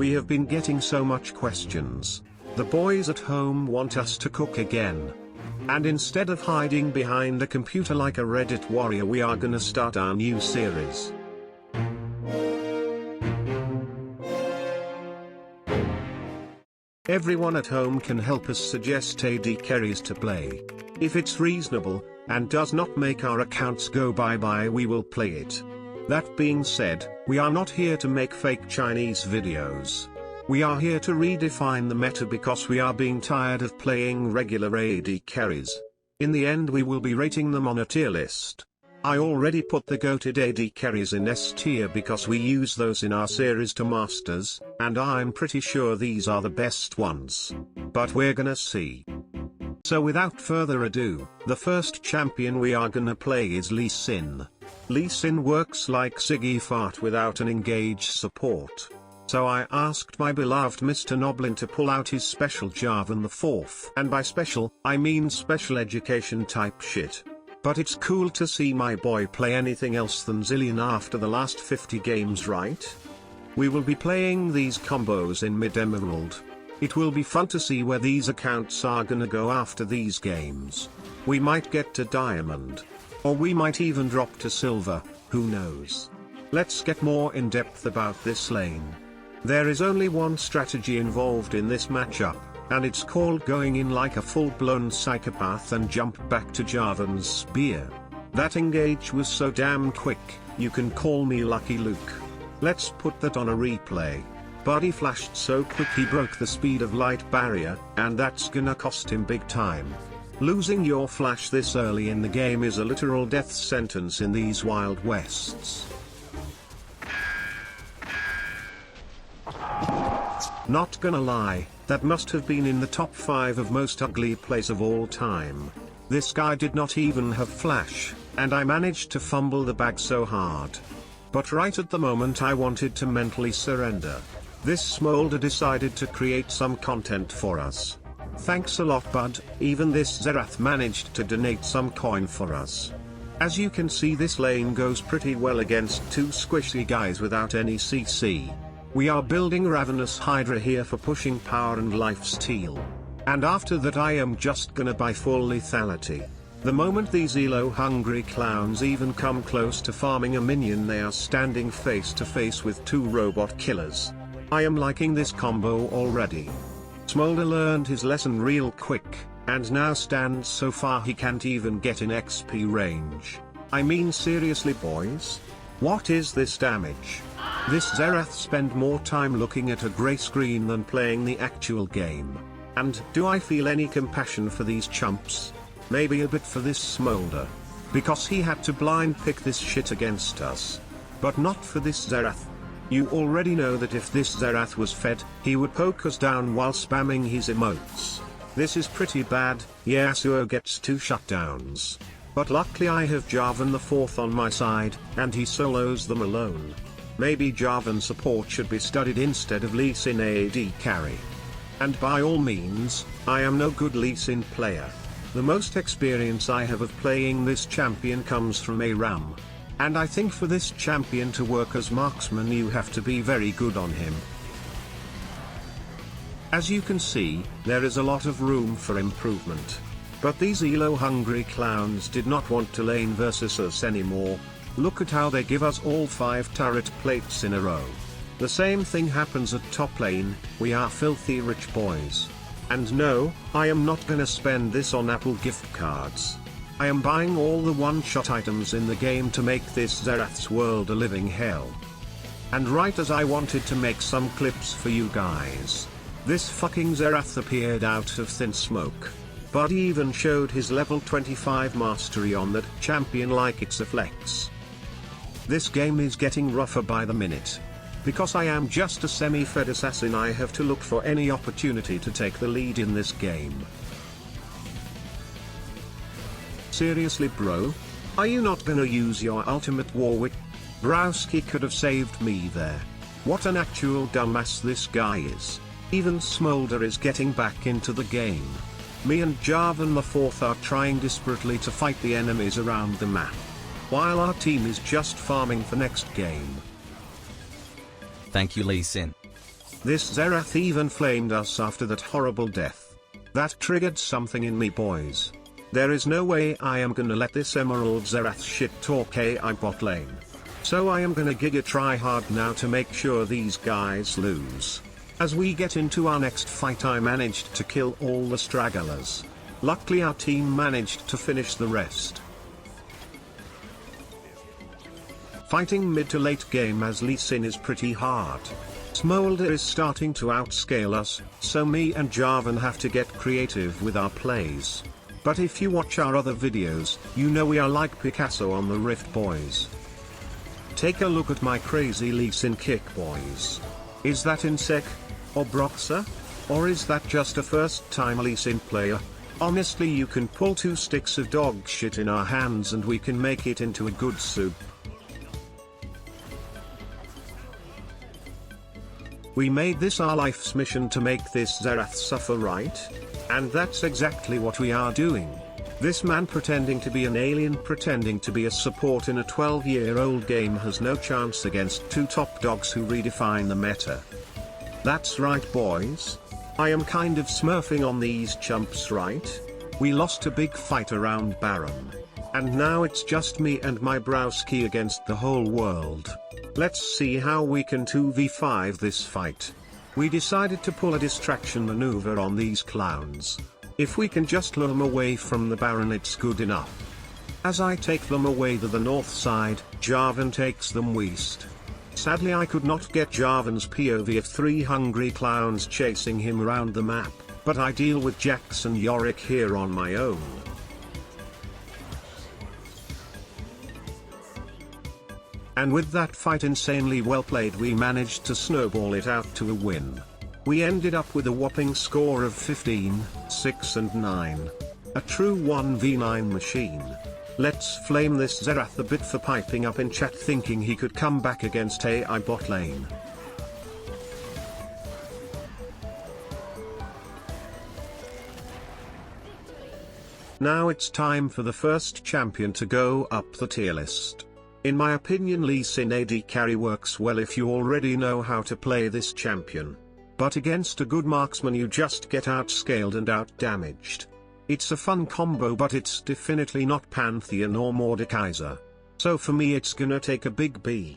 We have been getting so much questions. The boys at home want us to cook again. And instead of hiding behind a computer like a Reddit warrior, we are gonna start our new series. Everyone at home can help us suggest AD carries to play. If it's reasonable, and does not make our accounts go bye-bye, we will play it. That being said, we are not here to make fake Chinese videos. We are here to redefine the meta because we are being tired of playing regular AD carries. In the end we will be rating them on a tier list. I already put the goated AD carries in S tier because we use those in our series to masters, and I'm pretty sure these are the best ones. But we're gonna see. So without further ado, the first champion we are gonna play is Lee Sin. Lee Sin works like Ziggy Fart without an engaged support. So I asked my beloved Mr. Noblin to pull out his special Jarvan the 4th. And by special, I mean special education type shit. But it's cool to see my boy play anything else than Zillion after the last 50 games, right? We will be playing these combos in mid-emerald. It will be fun to see where these accounts are gonna go after these games. We might get to diamond. Or we might even drop to silver, who knows. Let's get more in depth about this lane. There is only one strategy involved in this matchup, and it's called going in like a full-blown psychopath and jump back to Jarvan's spear. That engage was so damn quick, you can call me Lucky Luke. Let's put that on a replay. Body flashed so quick he broke the speed of light barrier, and that's gonna cost him big time. Losing your flash this early in the game is a literal death sentence in these Wild Wests. Not gonna lie, that must have been in the top 5 of most ugly plays of all time. This guy did not even have flash, and I managed to fumble the bag so hard. But right at the moment I wanted to mentally surrender. This Smolder decided to create some content for us. Thanks a lot, bud. Even this Zerath managed to donate some coin for us. As you can see, this lane goes pretty well against 2 squishy guys without any CC. We are building Ravenous Hydra here for pushing power and lifesteal. And after that I am just gonna buy full lethality. The moment these elo-hungry clowns even come close to farming a minion, they are standing face to face with 2 robot killers. I am liking this combo already. Smolder learned his lesson real quick, and now stands so far he can't even get in XP range. I mean, seriously boys? What is this damage? This Zerath spend more time looking at a grey screen than playing the actual game. And do I feel any compassion for these chumps? Maybe a bit for this Smolder. Because he had to blind pick this shit against us. But not for this Zerath. You already know that if this Zerath was fed, he would poke us down while spamming his emotes. This is pretty bad. Yasuo gets 2 shutdowns. But luckily I have Jarvan the 4th on my side, and he solos them alone. Maybe Jarvan support should be studied instead of Lee Sin AD carry. And by all means, I am no good Lee Sin player. The most experience I have of playing this champion comes from ARAM. And I think for this champion to work as marksman you have to be very good on him. As you can see, there is a lot of room for improvement. But these elo-hungry clowns did not want to lane versus us anymore. Look at how they give us all 5 turret plates in a row. The same thing happens at top lane. We are filthy rich boys. And no, I am not gonna spend this on Apple gift cards. I am buying all the one-shot items in the game to make this Zerath's world a living hell. And right as I wanted to make some clips for you guys, this fucking Zerath appeared out of thin smoke. But he even showed his level 25 mastery on that champion like it's a flex. This game is getting rougher by the minute. Because I am just a semi-fed assassin, I have to look for any opportunity to take the lead in this game. Seriously bro? Are you not gonna use your ultimate Warwick? Browski could have saved me there. What an actual dumbass this guy is. Even Smolder is getting back into the game. Me and Jarvan the 4th are trying desperately to fight the enemies around the map, while our team is just farming for next game. Thank you, Lee Sin. This Xerath even flamed us after that horrible death. That triggered something in me, boys. There is no way I am gonna let this Emerald Xerath shit talk AI bot lane. So I am gonna giga try hard now to make sure these guys lose. As we get into our next fight, I managed to kill all the stragglers. Luckily our team managed to finish the rest. Fighting mid to late game as Lee Sin is pretty hard. Smolder is starting to outscale us, so me and Jarvan have to get creative with our plays. But if you watch our other videos, you know we are like Picasso on the Rift, boys. Take a look at my crazy Lee Sin kick, boys. Is that Insec? Or Broxer? Or is that just a first time Lee Sin player? Honestly, you can pull 2 sticks of dog shit in our hands and we can make it into a good soup. We made this our life's mission to make this Xerath suffer, right? And that's exactly what we are doing. This man pretending to be an alien, pretending to be a support in a 12-year-old game has no chance against 2 top dogs who redefine the meta. That's right, boys. I am kind of smurfing on these chumps, right? We lost a big fight around Baron. And now it's just me and my browski against the whole world. Let's see how we can 2v5 this fight. We decided to pull a distraction maneuver on these clowns. If we can just lure them away from the Baron, it's good enough. As I take them away to the north side, Jarvan takes them west. Sadly I could not get Jarvan's POV of 3 hungry clowns chasing him around the map, but I deal with Jax and Yorick here on my own. And with that fight insanely well played, we managed to snowball it out to a win. We ended up with a whopping score of 15, 6 and 9. A true 1v9 machine. Let's flame this Xerath a bit for piping up in chat thinking he could come back against AI bot lane. Now it's time for the first champion to go up the tier list. In my opinion, Lee Sin AD carry works well if you already know how to play this champion. But against a good marksman you just get outscaled and outdamaged. It's a fun combo, but it's definitely not Pantheon or Mordekaiser. So for me it's gonna take a big B.